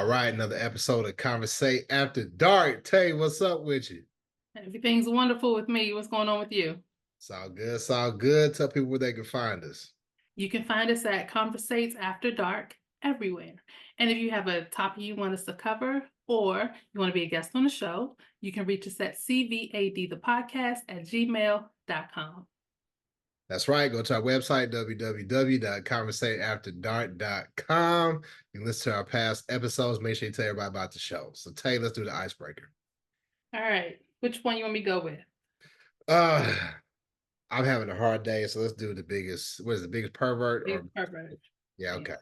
All right, another episode of Conversate After Dark. Tay, what's up with you? Everything's wonderful with me. What's going on with you? It's all good. It's all good. Tell people where they can find us. You can find us at Conversates After Dark everywhere. And if you have a topic you want us to cover or you want to be a guest on the show, you can reach us at CVAD the podcast at gmail.com. That's right. Go to our website, www.conversateafterdark.com. You can listen to our past episodes. Make sure you tell everybody about the show. So, Tay, let's do the icebreaker. All right. Which one you want me to go with? Uh, I'm having a hard day, so let's do the biggest. What is the biggest pervert? Or Perfect. yeah, okay.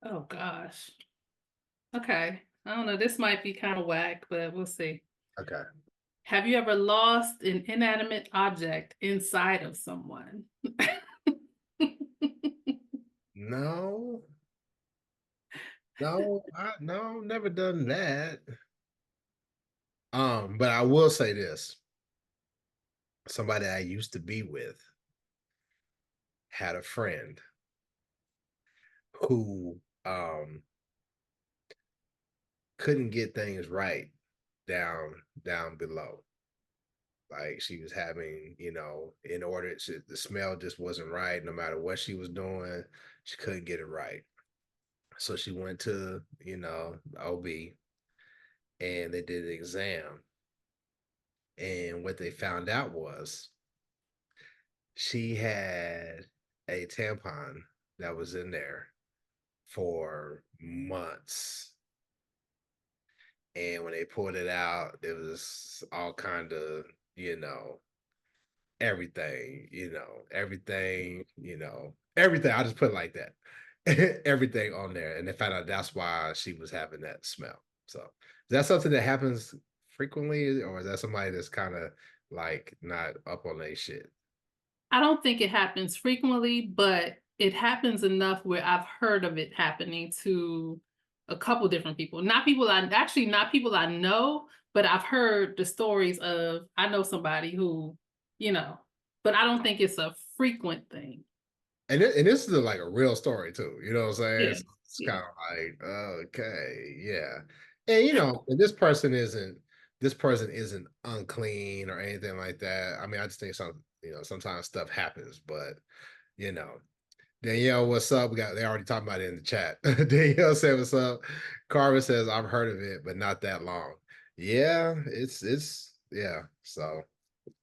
Oh gosh. Okay. I don't know. This might be kind of whack, but we'll see. Okay. Have you ever lost an inanimate object inside of someone? No, no, never done that. But I will say this. Somebody I used to be with had a friend who couldn't get things right down below. Like she was having, in order to, the smell just wasn't right. No matter what she was doing, she couldn't get it right. So she went to, OB, and they did an exam. And what they found out was she had a tampon that was in there for months. And when they pulled it out, it was all kind of, everything, everything. I just put it like that. Everything on there. And they found out that's why she was having that smell. So is that something that happens frequently, or is that somebody that's kind of like not up on their shit? I don't think it happens frequently, but it happens enough where I've heard of it happening to a couple different people. Not people I know, but I've heard the stories of I know somebody who, you know, but I don't think it's a frequent thing. And this is like a real story too. You know what I'm saying? Yeah. It's Yeah. kind of like, okay, yeah. And and this person isn't unclean or anything like that. I mean, I just think sometimes stuff happens, but you know. Danielle, what's up? They already talked about it in the chat. Danielle said, "What's up?" Carver says, "I've heard of it, but not that long." Yeah, it's yeah. So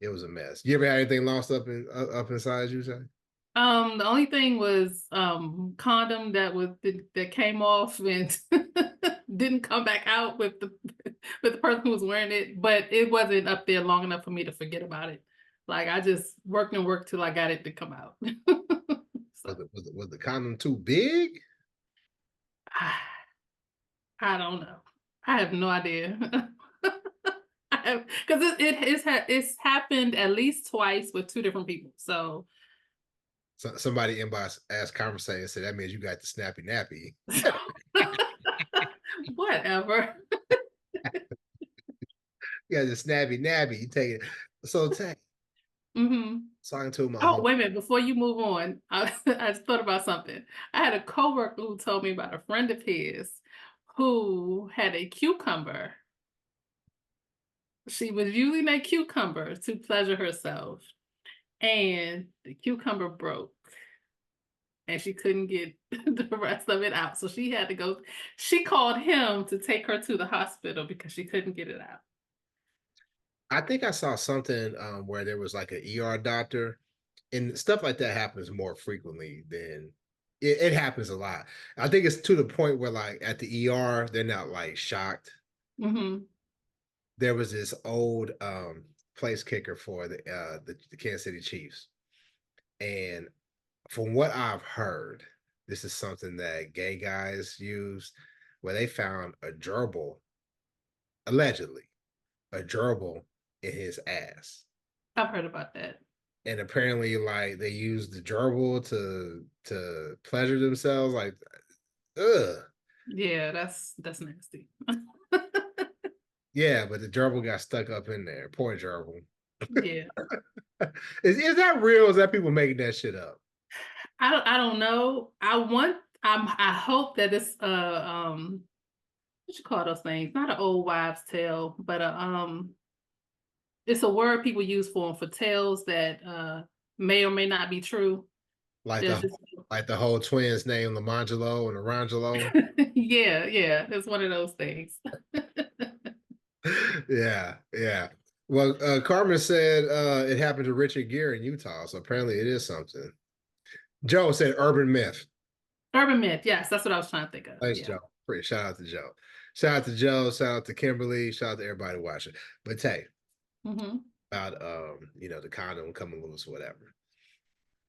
it was a mess. You ever had anything lost up inside you, say? The only thing was condom that came off and didn't come back out with the person who was wearing it, but it wasn't up there long enough for me to forget about it. Like I just worked and worked till I got it to come out. Was So the condom too big? I don't know. I have no idea. Because it's happened at least twice with two different people. So Somebody inbox asked conversation and said that means you got the snappy nappy. whatever. You got the snappy nappy. You take it. So Hmm. talking to my Oh, home. wait a minute. Before you move on, I just thought about something. I had a coworker who told me about a friend of his who had a cucumber. She was using a cucumber to pleasure herself, and the cucumber broke, and she couldn't get the rest of it out. So she had to go. She called him to take her to the hospital because she couldn't get it out. I think I saw something where there was like an ER doctor, and stuff like that happens more frequently than it happens a lot. I think it's to the point where like at the ER they're not like shocked. Hmm. There was this old place kicker for the Kansas City Chiefs, and from what I've heard, this is something that gay guys use, where they found a gerbil, allegedly a gerbil in his ass. I've heard about that. And apparently, like they used the gerbil to pleasure themselves. Like, ugh, Yeah, that's nasty. yeah. But the gerbil got stuck up in there. Poor gerbil. Yeah. Is that real? Or is that people making that shit up? I don't know. I hope that it's what you call those things? Not an old wives' tale, but it's a word people use for tales that may or may not be true. Like There's the this like the whole twins name, Lamangelo and Arangelo. yeah, yeah, it's one of those things. Yeah, yeah. Well, Carmen said it happened to Richard Gere in Utah, so apparently it is something. Joe said urban myth. Urban myth, yes, that's what I was trying to think of. Thanks, Yeah. Joe. Pretty shout out to Joe. Shout out to Joe. Shout out to Kimberly. Shout out to everybody watching. But hey, Hmm. about the condom coming loose, whatever.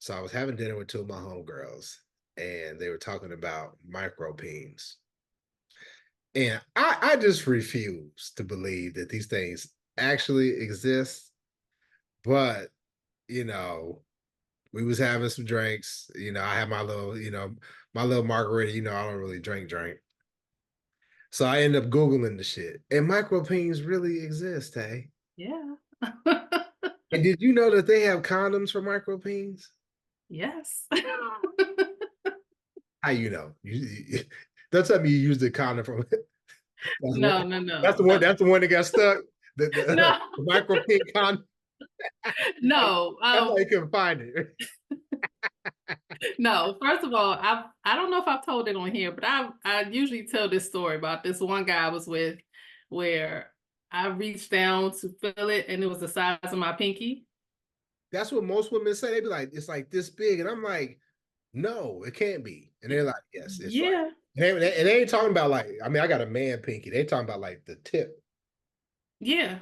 So I was having dinner with two of my homegirls, and they were talking about micro peens. And I just refuse to believe that these things actually exist. But, you know, we was having some drinks. I had my little margarita. I don't really drink. So I ended up Googling the shit. And micro peens really exist, hey? Yeah. And did you know that they have condoms for micro peens? Yes. How you know? Don't tell me you used the condom from that's the one. No, no, That's no, the one. no, That's the one that got stuck. The no, micro pink condom. no. That's why you couldn't find it. No. First of all, I don't know if I've told it on here, but I usually tell this story about this one guy I was with, where I reached down to feel it, and it was the size of my pinky. That's what most women say. They be like, it's like this big, and I'm like, no, it can't be. And they're like, yes, it's right. Yeah, And they ain't talking about like, I mean, I got a man pinky. They talking about like the tip. yeah,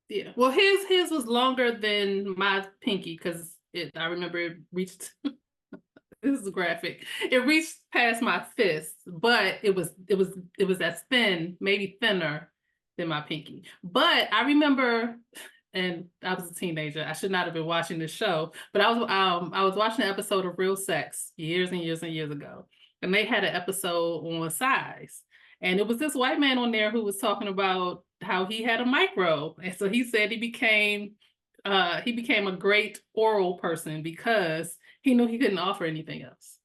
yeah. Well, his was longer than my pinky because it. I remember it reached. This is graphic. It reached past my fist, but it was as thin, maybe thinner than my pinky. But I remember, and I was a teenager. I should not have been watching this show, but I was watching an episode of Real Sex years and years and years ago, and they had an episode on size, and it was this white man on there who was talking about how he had a micro, and so he said he became a great oral person because he knew he couldn't offer anything else.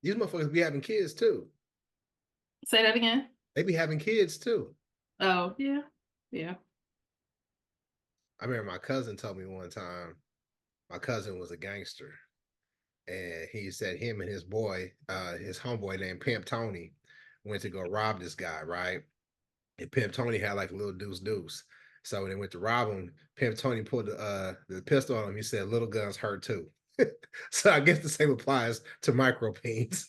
These motherfuckers be having kids too. Say that again. They be having kids too. Oh, yeah. Yeah. I remember my cousin told me one time. My cousin was a gangster, and he said him and his boy, his homeboy named Pimp Tony, went to go rob this guy, right? And Pimp Tony had like a little deuce deuce. So when they went to rob him, Pimp Tony pulled the pistol on him. He said, "Little guns hurt too." So I guess the same applies to micro peens.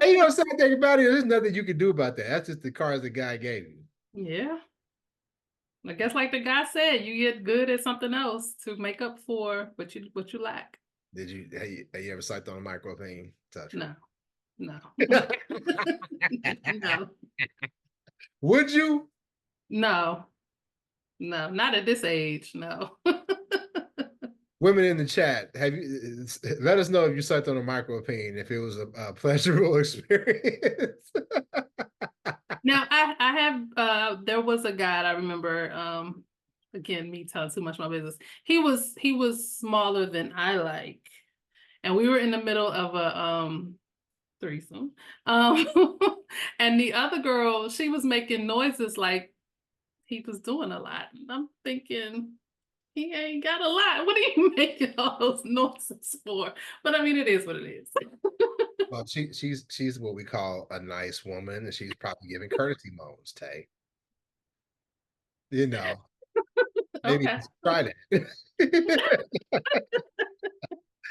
And sad thing about it, there's nothing you can do about that. That's just the cards the guy gave you. Yeah. I guess like the guy said, you get good at something else to make up for what you lack. Have you ever sucked on a micro peen? Touch her. No. No. No. Would you? No. No. Not at this age. No. Women in the chat, have you let us know if you sucked on a micro peen, if it was a pleasurable experience. Now I have there was a guy I remember again me telling too much of my business. He was smaller than I like. And we were in the middle of a threesome. Um and the other girl, she was making noises like he was doing a lot. And I'm thinking he ain't got a lot. What are you making all those noises for? But I mean it is what it is. Well, she's what we call a nice woman, and she's probably giving courtesy moans, Tay. You know, maybe Okay. try that.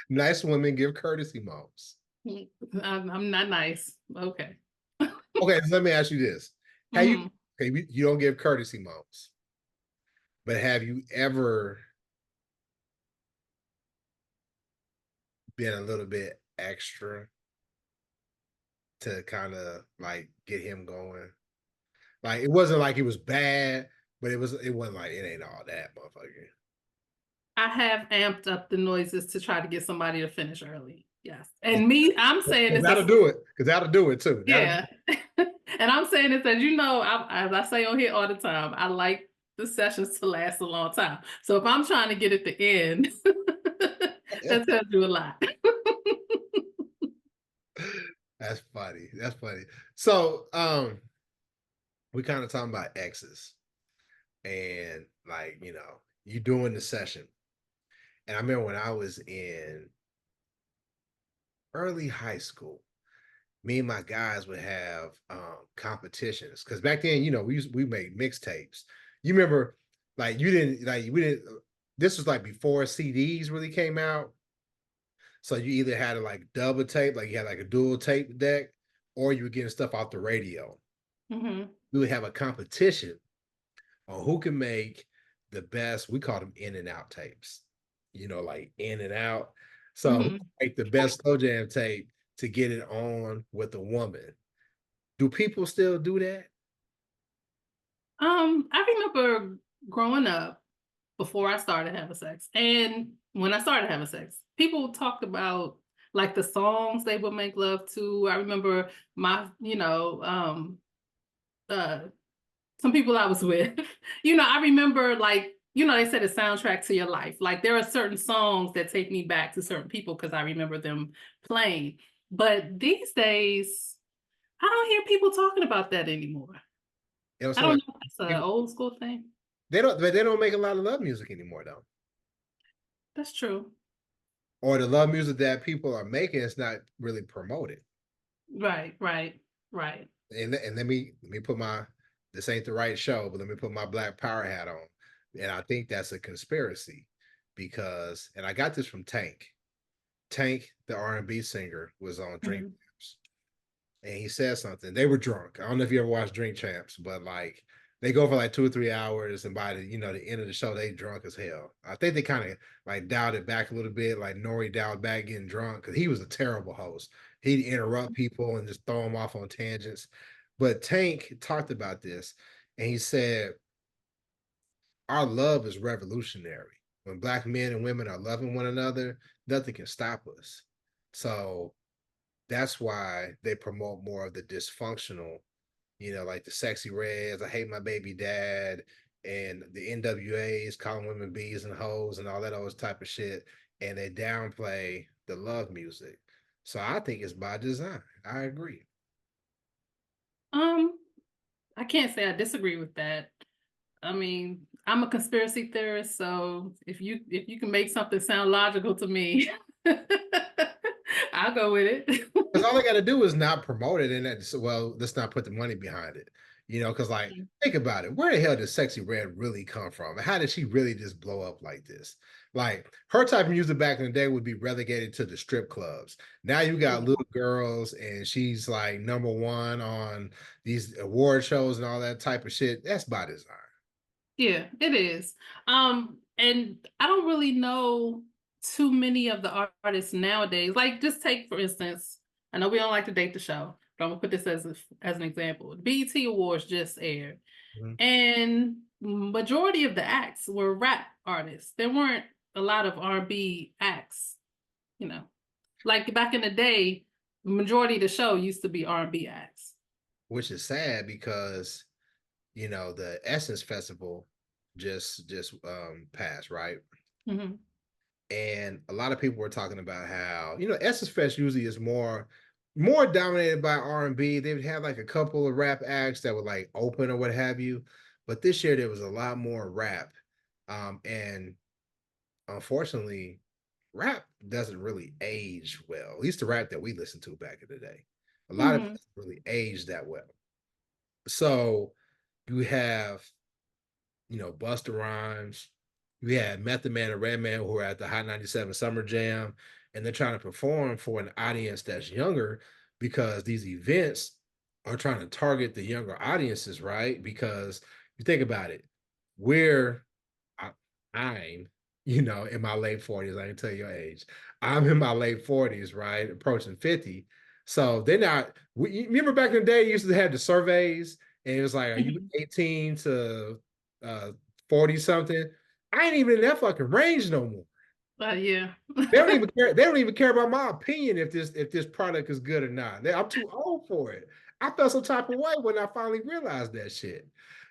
Nice women give courtesy moans. I'm not nice. Okay. Okay, so let me ask you this: Have you? Mhm. Okay, you don't give courtesy moans, but have you ever been a little bit extra to kind of like get him going? Like it wasn't like it was bad, but it wasn't like it ain't all that, motherfucker. I have amped up the noises to try to get somebody to finish early. Yes. And I'm saying Because this that'll as, do it. Because that'll do it too. yeah. And I'm saying this as I say on here all the time. I like the sessions to last a long time. So if I'm trying to get at the end, that tells you a lot. That's funny. That's funny. So, we kind of talking about exes and like, you doing the session. And I remember when I was in early high school, me and my guys would have competitions because back then, we made mixtapes. You remember, like you didn't like we didn't. This was like before CDs really came out, so you either had to like double tape, like you had like a dual tape deck, or you were getting stuff off the radio. Hmm. We would have a competition on who can make the best. We called them in and out tapes, like in and out. So who Hmm. can make the best slow jam tape to get it on with a woman? Do people still do that? I remember growing up before I started having sex, and when I started having sex, people talked about like the songs they would make love to. I remember my, uh, some people I was with. I remember like, they said a soundtrack to your life. Like there are certain songs that take me back to certain people because I remember them playing. But these days, I don't hear people talking about that anymore. I So don't like know if that's an people, old school thing. they don't make a lot of love music anymore though. That's true. Or the love music that people are making is not really promoted. Right, right, right. And let me put my this ain't the right show, but let me put my Black Power hat on. And I think that's a conspiracy because and I got this from Tank. Tank, the R&B singer, was on Drink Mhm. Champs, and he said something. They were drunk. I don't know if you ever watched Drink Champs, but like they go for like 2 or 3 hours, and by the end of the show, they drunk as hell. I think they kind of like dialed it back a little bit, like Nori dialed back getting drunk because he was a terrible host. He'd interrupt people and just throw them off on tangents. But Tank talked about this, and he said, "Our love is revolutionary. When black men and women are loving one another, nothing can stop us." So that's why they promote more of the dysfunctional, like the Sexy Reds, I Hate My Baby Dad, and the NWAs calling women bees and hoes and all that other type of shit. And they downplay the love music. So I think it's by design. I agree. Um, I can't say I disagree with that. I mean, I'm a conspiracy theorist, so if you can make something sound logical to me, I'll go with it. Because all they got to do is not promote it, and that's well, let's not put the money behind it. Because like think about it, where the hell did Sexy Red really come from? How did she really just blow up like this? Like her type of music back in the day would be relegated to the strip clubs. Now you got little girls, and she's like number one on these award shows and all that type of shit. That's by design. Yeah, it is. And I don't really know too many of the artists nowadays. Like, just take for instance, I know we don't like to date the show, but I'm gonna put this as an example. The BET Awards just aired, Mhm. and majority of the acts were rap artists. There weren't a lot of R&B acts. You know, like back in the day, the majority of the show used to be R&B acts. Which is sad because the Essence Festival just passed, right? Hmm. And a lot of people were talking about how Essence Fest usually is more dominated by R&B. They would have like a couple of rap acts that would like open or what have you, but this year there was a lot more rap, and unfortunately, rap doesn't really age well. At least the rap that we listened to back in the day, a lot of it Hmm. doesn't really age that well. So you have Busta Rhymes. We had Method Man and Redman who are at the Hot 97 Summer Jam, and they're trying to perform for an audience that's younger because these events are trying to target the younger audiences, right? Because you think about it, we're I, I'm, in my late 40s. I can tell your age. I'm in my late 40s, right? Approaching 50. So they're not, you remember back in the day, you used to have the surveys, and it was like, are you Hmm. 18 to 40 something? I ain't even in that fucking range no more. Yeah. They don't even care. They don't even care about my opinion if this product is good or not. I'm too old for it. I felt some type of way when I finally realized that shit.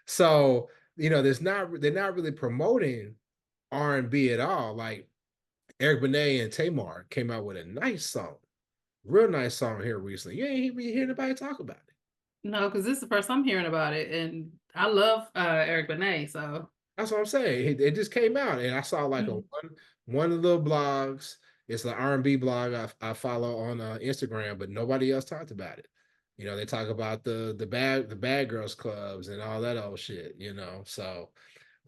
So they're not really promoting R&B at all. Like Eric Benet and Tamar came out with a nice song, real nice song here recently. You ain't really hear anybody talk about it. No, because this is the first I'm hearing about it, and I love Eric Benet. So That's what I'm saying. It just came out, and I saw like a mhm. one of the little blogs. It's an R&B blog I follow on Instagram, but nobody else talked about it. They talk about the bad girls clubs and all that old shit. So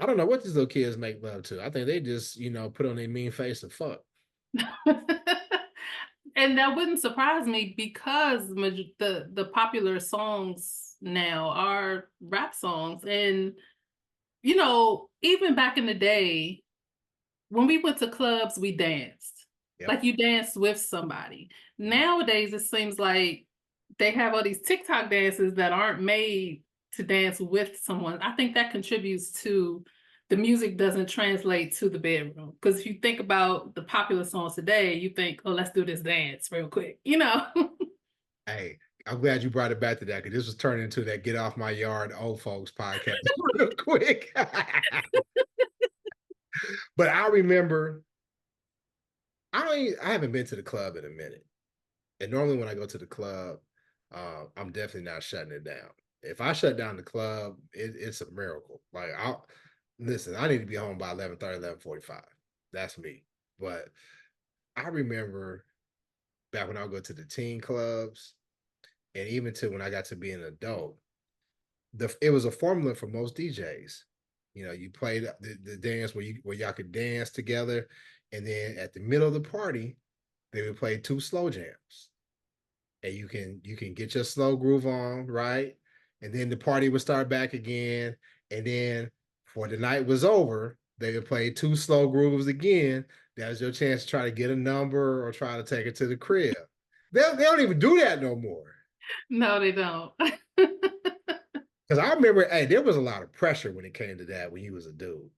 I don't know what these little kids make love to. I think they just put on their mean face and fuck. And that wouldn't surprise me because the popular songs now are rap songs, and even back in the day when we went to clubs, we danced. Yep. Like you danced with somebody. Nowadays, it seems like they have all these TikTok dances that aren't made to dance with someone. I think that contributes to the music doesn't translate to the bedroom. Because if you think about the popular songs today, you think, oh, let's do this dance real quick, Hey, I'm glad you brought it back to that because this was turning into that get off my yard old folks podcast real quick. But I remember I haven't been to the club in a minute. And normally when I go to the club, I'm definitely not shutting it down. If I shut down the club, it's a miracle. Like I'll listen, I need to be home by 11:30, 11:45. That's me. But I remember back when I would go to the teen clubs and even to when I got to be an adult, it was a formula for most DJs. You played the dance where y'all could dance together, and then at the middle of the party, they would play two slow jams, and you can get your slow groove on, right? And then the party would start back again, and then before the night was over, they would play two slow grooves again. That was your chance to try to get a number or try to take it to the crib. They don't even do that no more. No, they don't. Because I remember, hey, there was a lot of pressure when it came to that when you was a dude.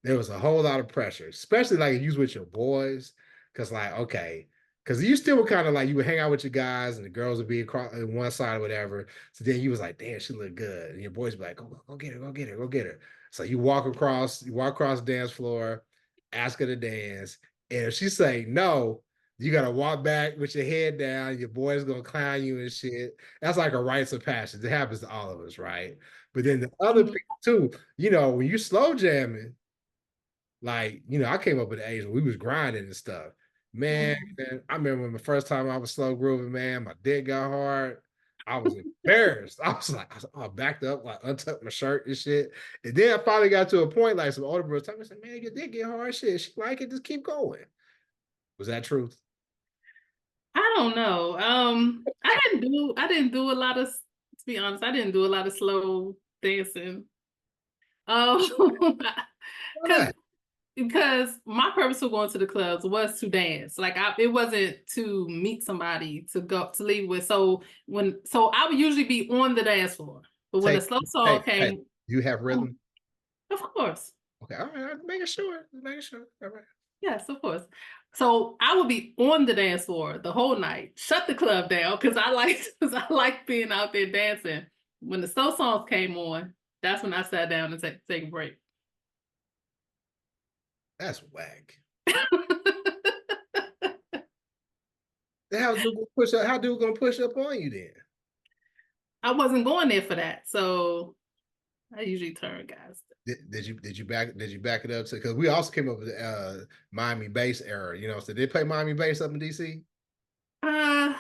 There was a whole lot of pressure, especially like if you was with your boys. Because like, okay, because you still were kind of like you would hang out with your guys and the girls would be across on one side or whatever. So then you was like, damn, she look good. And your boys be like, go get her, go get her, go get her. So you walk across the dance floor, ask her to dance. And if she say no, you gotta walk back with your head down. Your boy's gonna clown you and shit. That's like a rites of passage. It happens to all of us, right? But then the other Mhm. people too, when you slow jamming, like, I came up with the age when we was grinding and stuff. Mhm. Man, I remember when the first time I was slow grooving, man, my dick got hard. I was embarrassed. I backed up, like untucked my shirt and shit. And then I finally got to a point, like some older bros told me, said, man, your dick get hard shit. She like it, just keep going. Was that truth? I don't know. I didn't do a lot of, to be honest, I didn't do a lot of slow dancing. Um, Why because not? because my purpose for going to the clubs was to dance. Like it wasn't to meet somebody to go to leave with. So I would usually be on the dance floor. But when the Take, slow song hey, came, you have oh, rhythm? of course. Okay, all right, making sure. Making sure. All right. Yes, of course. So I would be on the dance floor the whole night, shut the club down because because I like being out there dancing. When the slow songs came on, that's when I sat down and take a break. That's whack. Then how's dude gonna push up? How dude gonna push up on you then? I wasn't going there for that, so I usually turn guys. Did you back it up to because we also came up with Miami bass era, so they play Miami bass up in DC. Uh,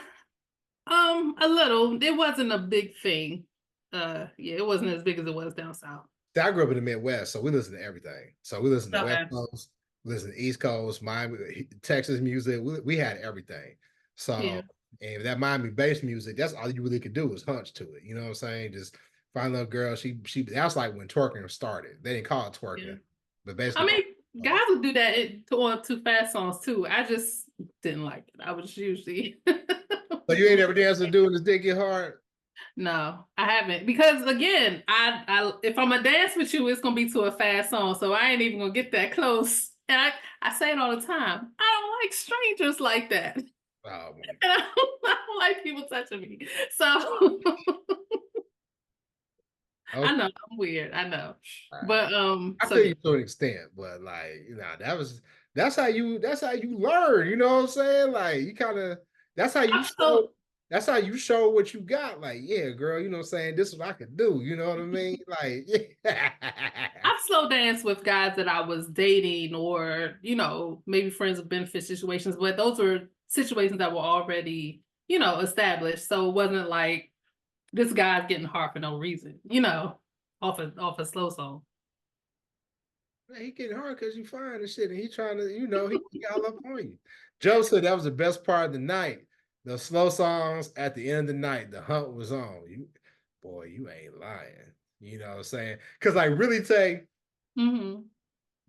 a little. It wasn't a big thing. Yeah, it wasn't as big as it was down south. See, I grew up in the Midwest, so we listen to everything. So we listen to West Okay. Coast, we listen to East Coast, Miami, Texas music. We had everything. Yeah. So and that Miami bass music, that's all you really could do was hunch to it. You know what I'm saying? Just find a little girl. She that's like when twerking started. They didn't call it Yeah. twerking, but I basically, mean, guys would do that on too fast songs too. I just didn't like it. I was usually so you ain't ever danced to doing this dick get hard. no, I haven't because again, I if I'm a dance with you, it's gonna be to a fast song, so I ain't even gonna get that close. And I say it all the time. I don't like strangers like that, and Oh my I don't like people touching me. So Okay. I know I'm weird. I know, All right. but I so feel yeah, you to an extent, but like, that's how you learn, you know what I'm saying? Like you kind of that's how you I'm so show that's how you show what you got. Like, yeah, girl, you know what I'm saying? This is what I could do, you know what I mean? Like, yeah. I've slow danced with guys that I was dating or, maybe friends with benefit situations, but those were situations that were already, established. So it wasn't like this guy's getting hard for no reason, off a slow song. Man, he getting hard because you fine and shit, and he trying to, he all up on you. Joe said that was the best part of the night. The slow songs at the end of the night, the hunt was on. Boy, you ain't lying. You know what I'm saying? Because like really say, Mm-hmm.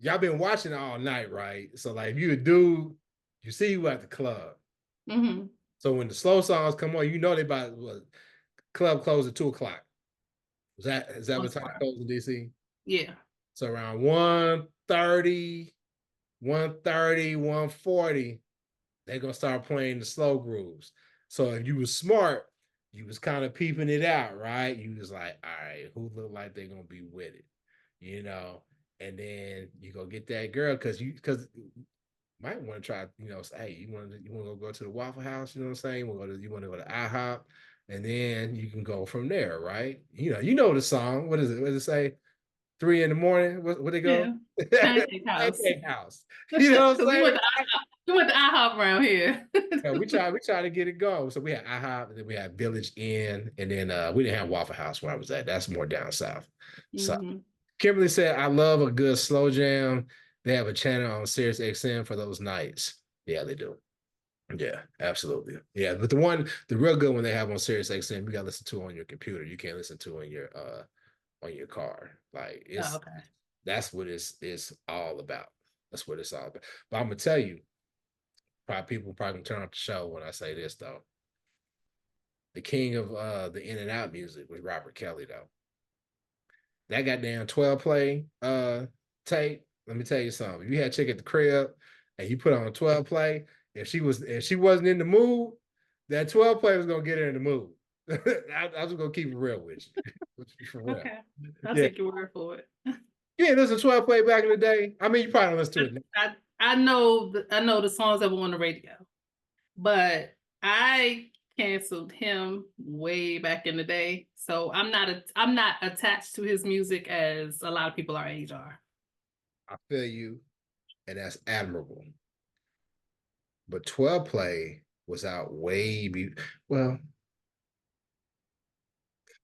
y'all been watching all night, right? So like if you a dude, you see you at the club. Mm-hmm. So when the slow songs come on, you know they about what, club closed at 2 o'clock. Is that what Most time it part. closed in DC? Yeah. So around 1:30, 1:30, 1:40, they're gonna start playing the slow grooves. So if you was smart, you was kind of peeping it out, right? You was like, all right, who look like they're gonna be with it, you know? And then you go get that girl because might want to try, say, hey, you want to go to the Waffle House, you know what I'm saying? You want to go to IHOP, and then you can go from there, right? You know the song. What is it? What does it say? 3 in the morning. What they go? Yeah. Pancake house. Pancake house. You know what I'm Because we saying? went to IHOP. We went to IHOP around here. Yeah, we try to get it going. So we had IHOP, and then we had Village Inn, and then we didn't have Waffle House where I was at. That's more down south. So Hmm. Kimberly said, "I love a good slow jam. They have a channel on Sirius XM for those nights. Yeah, they do. Yeah, absolutely. Yeah, but the real good one they have on Sirius XM, you got to listen to on your computer. You can't listen to on your car. Like Oh, it's okay. that's what it's all about. That's what it's all about. But I'm gonna tell you, probably people probably gonna turn off the show when I say this though. The king of the in and out music was Robert Kelly though. That goddamn 12 play tape. Let me tell you something. If you had a chick at the crib and you put on a 12 play, if she wasn't in the mood, that 12 play was gonna get her in the mood. I was gonna keep it real with you. For real. Okay. I'll Yeah. take your word for it. You ain't listen to 12 play back in the day. I mean, you probably don't listen to it now. I know the songs that were on the radio, but I canceled him way back in the day. So I'm not attached to his music as a lot of people our age are. I feel you, and that's admirable. But 12 play was out well,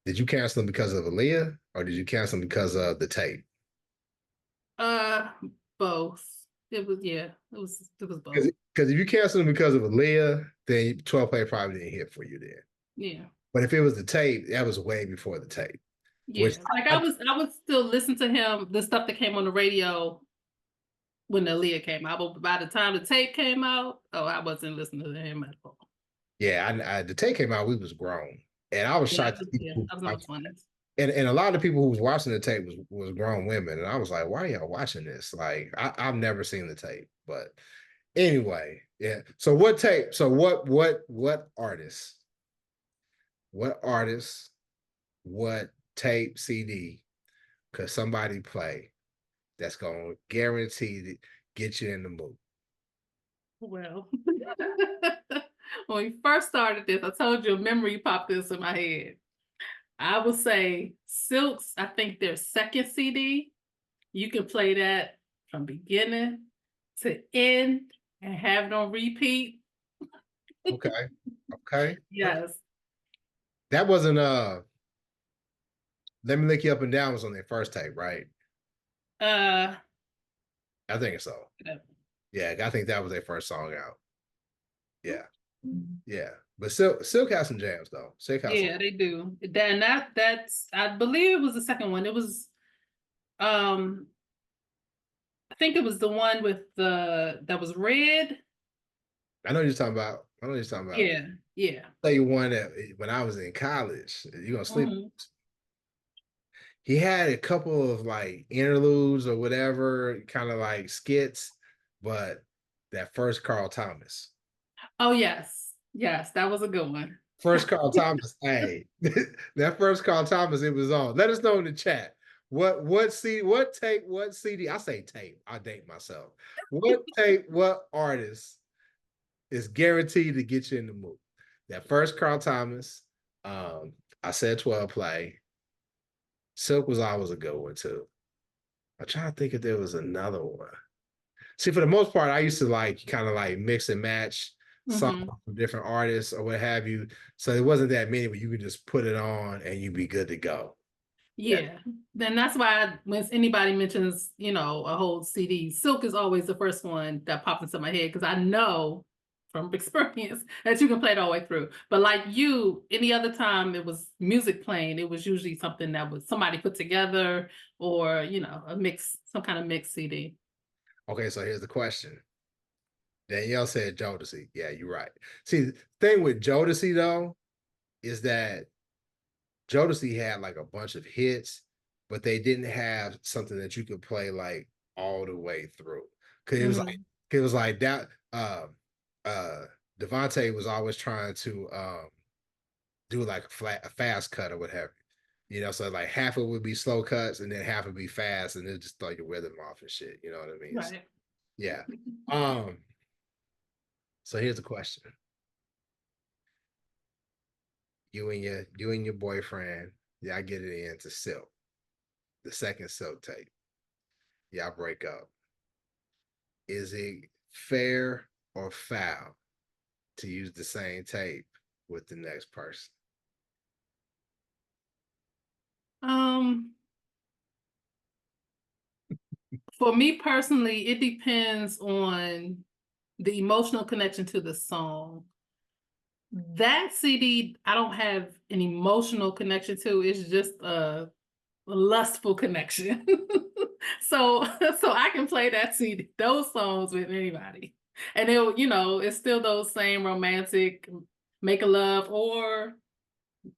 did you cancel them because of Aaliyah or did you cancel them because of the tape? Uh, both. It was both. Because if you cancel them because of Aaliyah, then 12 play probably didn't hit for you then. Yeah. But if it was the tape, that was way before the tape. Which Yeah. Like I would still listen to him, the stuff that came on the radio when the Aaliyah came out. But by the time the tape came out, oh, I wasn't listening to him at all. yeah, the tape came out, we was grown. And I was Yeah, shocked to see people I was in my 20s. and a lot of people who was watching the tape was grown women. And I was like, why are y'all watching this? Like I've never seen the tape. But anyway, yeah. So what tape? So what artists? What artists? What tape CD could somebody play that's gonna guarantee to get you in the mood? Well, when we first started this, I told you a memory popped this in my head. I would say Silks, I think their second CD, you can play that from beginning to end and have it on repeat. Okay. Okay. Yes. That wasn't Let Me Lick You Up and Down was on their first tape, right? Uh, I think so. Yeah, I think that was their first song out. Yeah. Yeah. But Silk has some jams though. Silk has some yeah, they do. That's I believe it was the second one. It was um I think it was the one with the that was red. I know you're talking about. I know you're talking about. Yeah, yeah. Tell you one that when I was in college, you're gonna sleep. Mhm. He had a couple of like interludes or whatever, kind of like skits, but that first Carl Thomas. Oh yes. Yes, that was a good one. First call Thomas. Hey, that first call Thomas, it was on. Let us know in the chat. What CD? I say tape. I date myself. What tape, what artist is guaranteed to get you in the mood? That first Carl Thomas, I said 12 play. Silk was always a good one too. I'm trying to think if there was another one. See, for the most part, I used to like kind of like mix and match songs Hmm. from different artists or what have you. So it wasn't that many, but you could just put it on and you'd be good to go. Yeah. Yeah. Then that's why when anybody mentions, a whole CD, Silk is always the first one that pops into my head because I know from experience that you can play it all the way through. But like you, any other time it was music playing, it was usually something that was somebody put together or, a mix, some kind of mix CD. Okay, so here's the question. Danielle said Jodeci. Yeah, you're right. See, the thing with Jodeci though is that Jodeci had like a bunch of hits, but they didn't have something that you could play like all the way through. Cause Hmm. it was like that. Uh, Devontae was always trying to do like a fast cut or whatever. So like half of it would be slow cuts and then half would be fast, and then just throw your rhythm off and shit. You know what I mean? So, Right. yeah. Um. So here's the question: you and your boyfriend, y'all get it into Silk, the second Silk tape. Y'all break up. Is it fair or foul to use the same tape with the next person? Um, for me personally, it depends on the emotional connection to the song. That CD, I don't have an emotional connection to. It's just a lustful connection. so, so I can play that CD, those songs with anybody, and it's still those same romantic, make a love or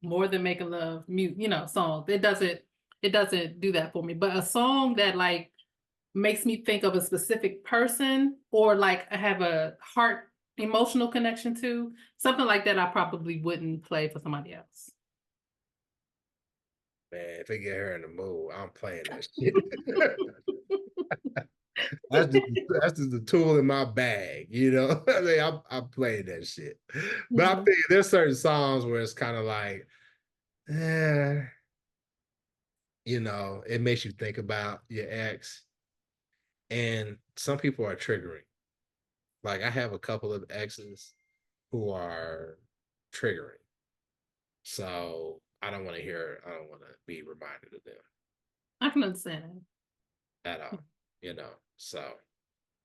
more than make a love, songs. It doesn't do that for me. But a song that like makes me think of a specific person or like I have a heart emotional connection to, something like that I probably wouldn't play for somebody else. Man, if they get her in the mood, I'm playing that shit. That's just the tool in my bag. I mean, I'm playing that shit. But I Mhm. think there's certain songs where it's kind of like, eh, it makes you think about your ex. And some people are triggering. Like I have a couple of exes who are triggering. So I don't want to be reminded of them I can understand at all. So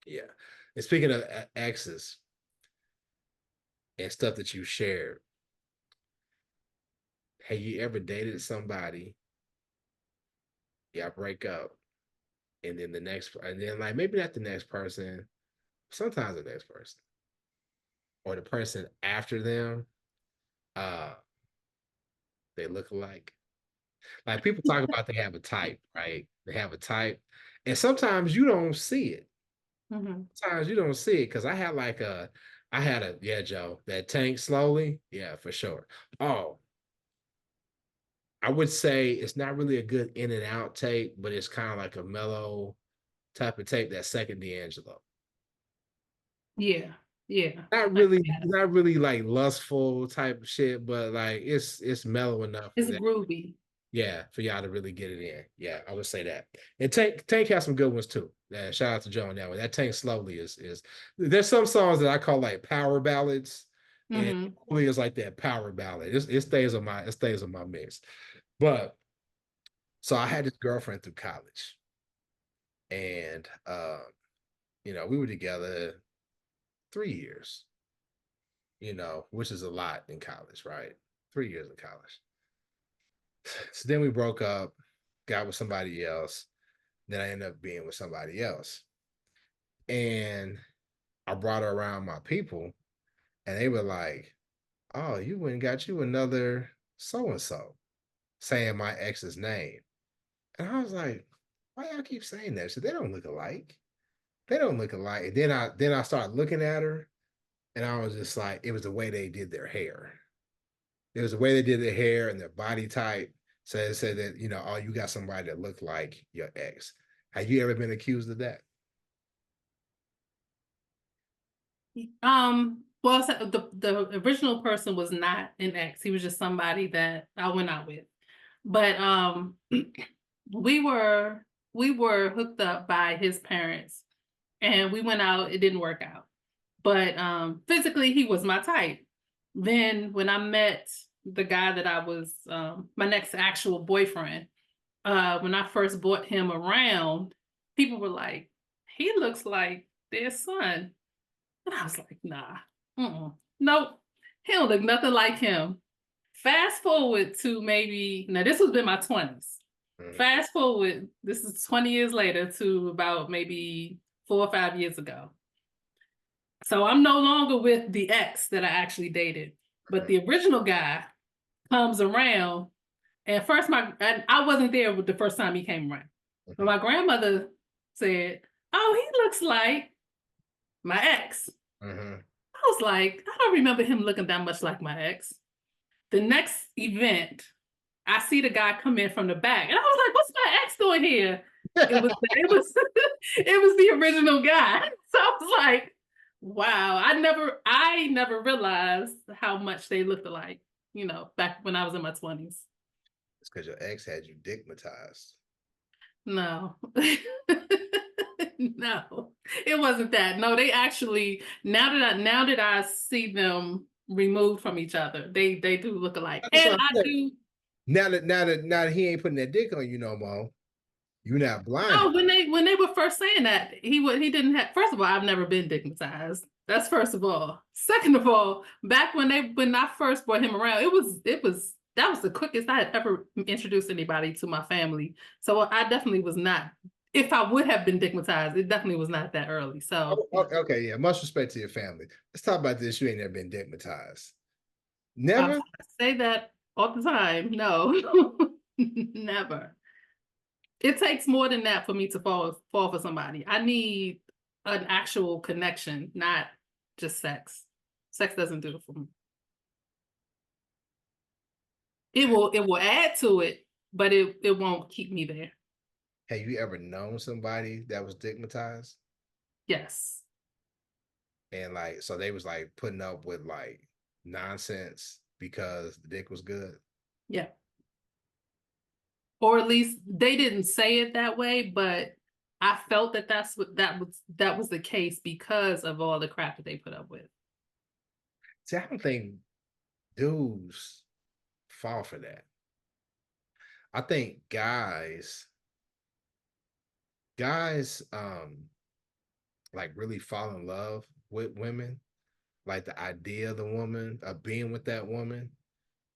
yeah. And speaking of exes and stuff that you shared, have you ever dated somebody, y'all break up, and then like maybe not the next person, sometimes the next person, or the person after them, uh, they look alike? Like people talk about they have a type, right? They have a type. And sometimes you don't see it. that. Hmm. Sometimes you don't see it because I had a, yeah, Joe, that tank slowly. Yeah, for sure. Oh, I would say it's not really a good in and out tape, but it's kind of like a mellow type of tape, that second D'Angelo. Yeah, yeah. Not really like lustful type of shit, but like it's mellow enough for It's that. groovy. Yeah, for y'all to really get it in. Yeah, I would say that. And Tank has some good ones too. Shout out to Joe on that one. That Tank slowly is there's some songs that I call like power ballads, and it Hmm. really is like that power ballad. It stays on my mix. But so I had this girlfriend through college, and we were together 3 years. Which is a lot in college, right? 3 years in college. So then we broke up, got with somebody else. Then I ended up being with somebody else. And I brought her around my people, and they were like, "Oh, you went and got you another so and so," saying my ex's name. And I was like, "Why y'all keep saying that? So they don't look alike. They don't look alike." And then I started looking at her, and I was just like, it was the way they did their hair. It was the way they did their hair and their body type. So it said that, you know, oh, you got somebody that looked like your ex. Have you ever been accused of that? Well, the original person was not an ex. He was just somebody that I went out with. But we were we were hooked up by his parents and we went out, it didn't work out. But physically he was my type. Then when I met the guy that I was my next actual boyfriend, when I first brought him around, people were like, he looks like their son. And I was like, nah, nope, he don't look nothing like him. Fast forward to maybe, now this was in my 20s. Mhm. Fast forward, this is 20 years later to about maybe 4 or 5 years ago. So I'm no longer with the ex that I actually dated, but the original guy comes around. And first, and I wasn't there with the first time he came around, but Mhm. my grandmother said, "Oh, he looks like my ex." Mhm. I was like, I don't remember him looking that much like my ex. The next event, I see the guy come in from the back, and I was like, "What's my ex doing here?" It was it was the original guy. So I was like, "Wow, I never realized how much they looked alike." Back when I was in my 20s. It's because your ex had you digmatized. No. No, it wasn't that. No, they actually, now that I see them removed from each other, they do look alike. That's what And I'm I saying. do. Now that he ain't putting that dick on you no more, you not blinded. Oh, when they were first saying that, he didn't have. First of all, I've never been digmatized. That's first of all. Second of all, back when I first brought him around, it was that was the quickest I had ever introduced anybody to my family. So I definitely was not. If I would have been digmatized, it definitely was not that early. So Okay, yeah. Much respect to your family. Let's talk about this. You ain't never been digmatized. I Never? say that all the time. No, never. It takes more than that for me to fall for somebody. I need an actual connection, not just sex. Sex doesn't do it for me. It will add to it, but it won't keep me there. Have you ever known somebody that was digmatized? Yes. And like, so they was like putting up with like nonsense because the dick was good. Yeah. Or at least they didn't say it that way, but I felt that that was the case because of all the crap that they put up with. See, I don't think dudes fall for that. I think guys, like really fall in love with women, like the idea of the woman, of being with that woman.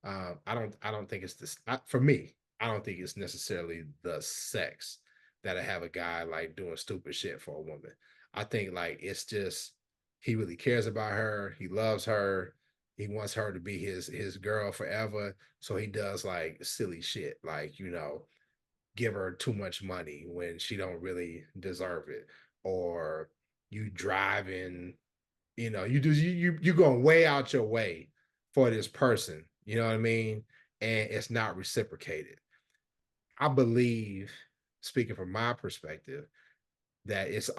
I don't think it's this for me. I don't think it's necessarily the sex that I have a guy like doing stupid shit for a woman. I think like it's just he really cares about her. He loves her. He wants her to be his girl forever. So he does like silly shit, like give her too much money when she don't really deserve it, or you driving, you going way out your way for this person, you know what I mean? And it's not reciprocated. I believe, speaking from my perspective, that it's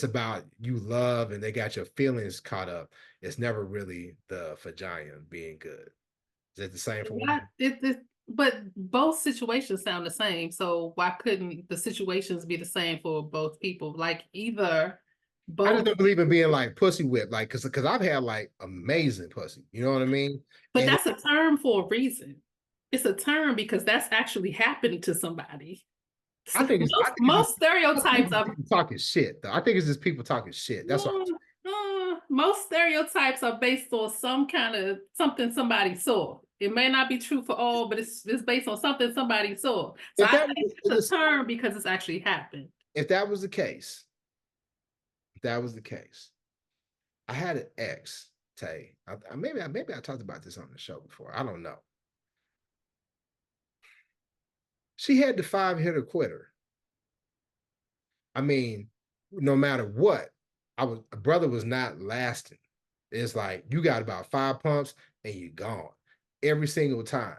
about you love and they got your feelings caught up. It's never really the vagina being good. Is that the same for Why women? but both situations sound the same. So why couldn't the situations be the same for both people? Like either I just both, don't believe in being like pussy whipped, like because I've had like amazing pussy, you know what I mean? but And that's a term for a reason. It's a term because that's actually happened to somebody. I So think it's I most think it's just most I think stereotypes it's are people talking shit though. I think it's just people talking shit. That's what most stereotypes are based on some kind of something somebody saw. It may not be true for all, but it's based on something somebody saw. So if I that think was it's a term because it's actually happened. if that was the case, if that was the case, I had an ex, Tay. Maybe I talked about this on the show before. I don't know. She had the 5 hitter quitter. I mean, no matter what, a brother was not lasting. It's like you got about 5 pumps and you gone every single time.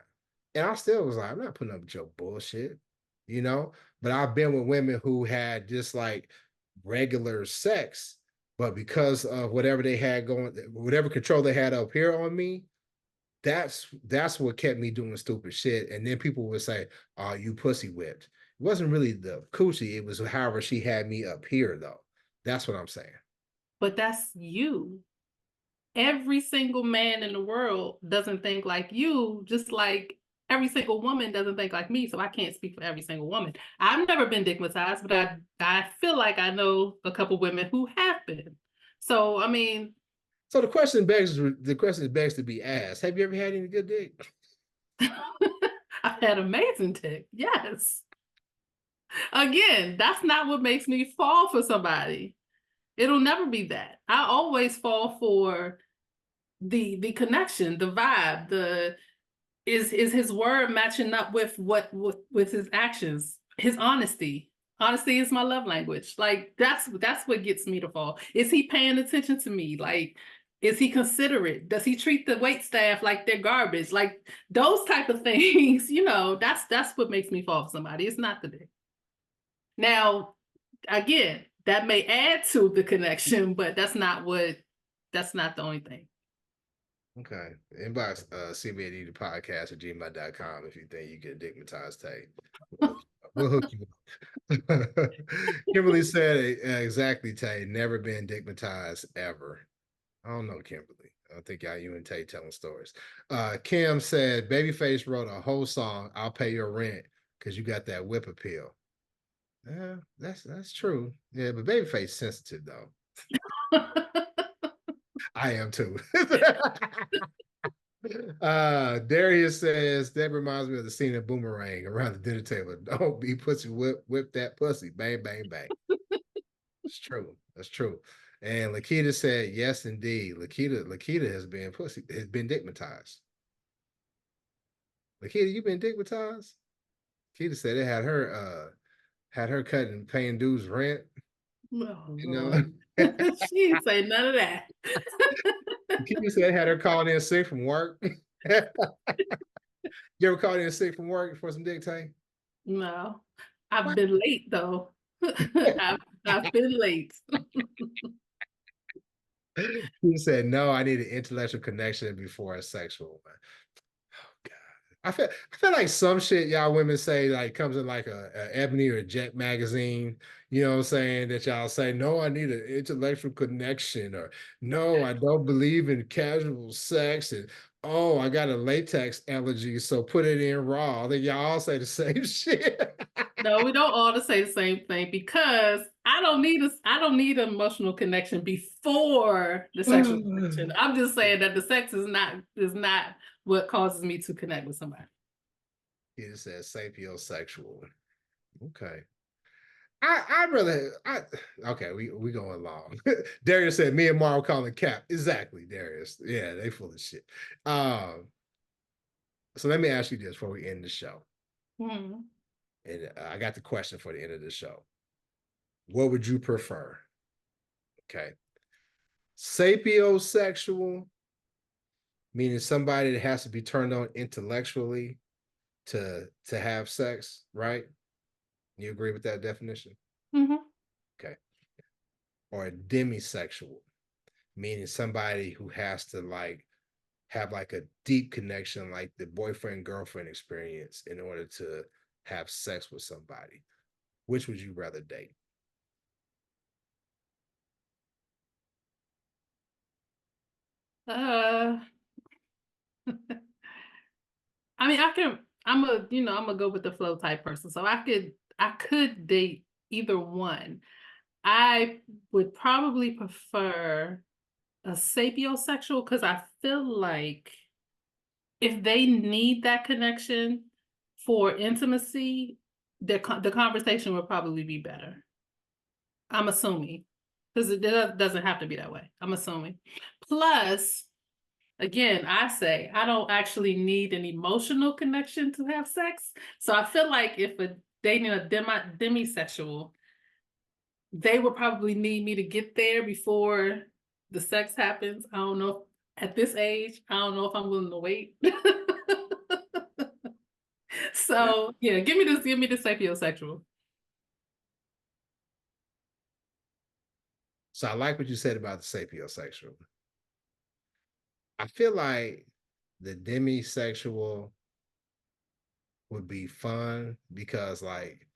And I still was like, I'm not putting up with your bullshit, you know. But I've been with women who had just like regular sex, but because of whatever they had going, whatever control they had up here on me, that's what kept me doing stupid shit. And then people would say, "Oh, you pussy whipped." It wasn't really the coochie; it was however she had me up here, though. That's what I'm saying. But that's you. Every single man in the world doesn't think like you, just like every single woman doesn't think like me. So I can't speak for every single woman. I've never been stigmatized, but I feel like I know a couple women who have been. So I mean, So the question begs to be asked: have you ever had any good dick? I've had amazing dick. Yes. Again, that's not what makes me fall for somebody. It'll never be that. I always fall for the connection, the vibe, the is his word matching up with what with his actions, his honesty. Honesty is my love language. Like that's what gets me to fall. Is he paying attention to me? Like, is he considerate? Does he treat the wait staff like they're garbage? Like those type of things, that's what makes me fall for somebody. It's not the dick. Now, again, that may add to the connection, but that's not the only thing. Okay. Inbox CVAD the podcast at gmail.com if you think you can digmatize Tay. We'll hook you up. Kimberly said exactly, Tay. Never been digmatized ever. I don't know, Kimberly. I think you and Tay telling stories. Kim said Babyface wrote a whole song, I'll pay your rent, because you got that whip appeal. Yeah, that's true. Yeah, but Babyface sensitive though. I am too. Darius says that reminds me of the scene in Boomerang around the dinner table. Don't be pussy whip that pussy. Bang, bang, bang. It's true. That's true. And Lakita said, yes, indeed. Lakita has been digmatized. Lakita, you been digmatized? Lakita said it had her cutting paying dues rent. Oh You know. Lord. She didn't say none of that. Lakita said it had her calling in sick from work. You ever called in sick from work for some dick tank? No. I've What? been late though. I've been late. He said, no, I need an intellectual connection before a sexual one. Oh God. I feel like some shit y'all women say like comes in like a Ebony or a Jet magazine, you know what I'm saying? That y'all say, no, I need an intellectual connection, or no, I don't believe in casual sex, and oh, I got a latex allergy, so put it in raw. I think y'all all say the same shit. No, we don't all say the same thing because I don't need an emotional connection before the sexual connection. I'm just saying that the sex is not what causes me to connect with somebody. He just says sapiosexual. Okay. I'd rather okay, we going long. Darius said me and Marv calling Cap. Exactly, Darius. Yeah, they full of shit. So let me ask you this before we end the show. Hmm. And I got the question for the end of the show. What would you prefer? Okay. Sapiosexual, meaning somebody that has to be turned on intellectually to have sex, right? You agree with that definition? Hmm. Okay. Or a demisexual, meaning somebody who has to like have like a deep connection, like the boyfriend girlfriend experience, in order to have sex with somebody. Which would you rather date? Uh, I mean, I'm a go with the flow type person, so I could date either one. I would probably prefer a sapiosexual because I feel like if they need that connection for intimacy, the conversation would probably be better. I'm assuming because it doesn't have to be that way. I'm assuming. Plus, again, I say I don't actually need an emotional connection to have sex. So I feel like if a dating a demisexual, they would probably need me to get there before the sex happens. I don't know. At this age, I don't know if I'm willing to wait. So yeah, give me the sapiosexual. So I like what you said about the sapiosexual. I feel like the demisexual would be fun because like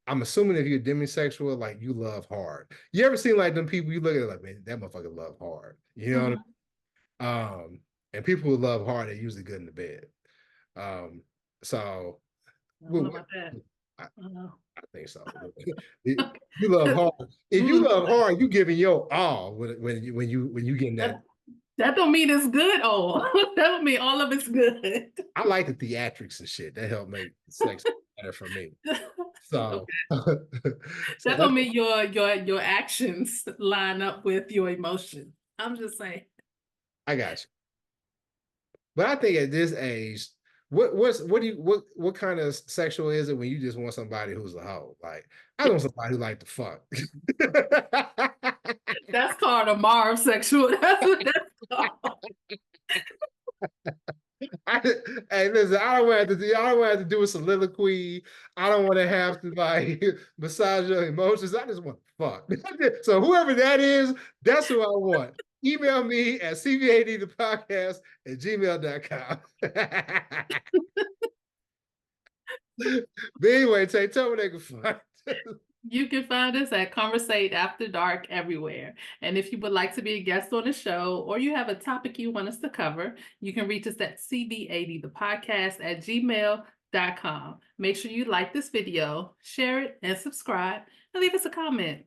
I'm assuming if you're demisexual, like you love hard. You ever seen like them people you look at like, man, that motherfucker love hard. You know what Mhm. I mean? And people who love hard are usually good in the bed. Um, so I don't we, know about that. I, Uh, I think so. You love hard. If you mm, love hard, you giving your all when you getting that. that that don't mean it's good. Oh, that don't mean all of it's good. I like the theatrics and shit. That help make sex better for me. So, Okay. so That that's don't mean your actions line up with your emotions. I'm just saying. I got you. But I think at this age, what kind of sexual is it when you just want somebody who's a hoe? Like I want somebody who like to fuck. That's called a Marv sexual. That's what that's called. I, hey, listen, I don't want to do. I don't want to do a soliloquy. I don't want to have to like massage your emotions. I just want to fuck. So whoever that is, that's who I want. Email me at cvadthepodcast@gmail.com. But anyway, tell me they can find. You can find us at Conversate After Dark everywhere. And if you would like to be a guest on the show or you have a topic you want us to cover, you can reach us at CVAD the podcast at gmail.com. Make sure you like this video, share it, and subscribe, and leave us a comment.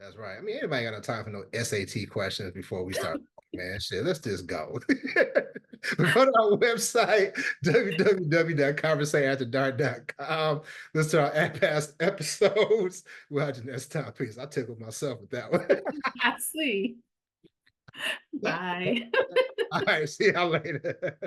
That's right. I mean, anybody got no time for no SAT questions before we start? Man, shit, let's just go. Go to our website, www.conversateafterdark.com. Listen to our past episodes. We'll have the next time, please. I tickled myself with that one. I see. Bye. All right, see y'all later.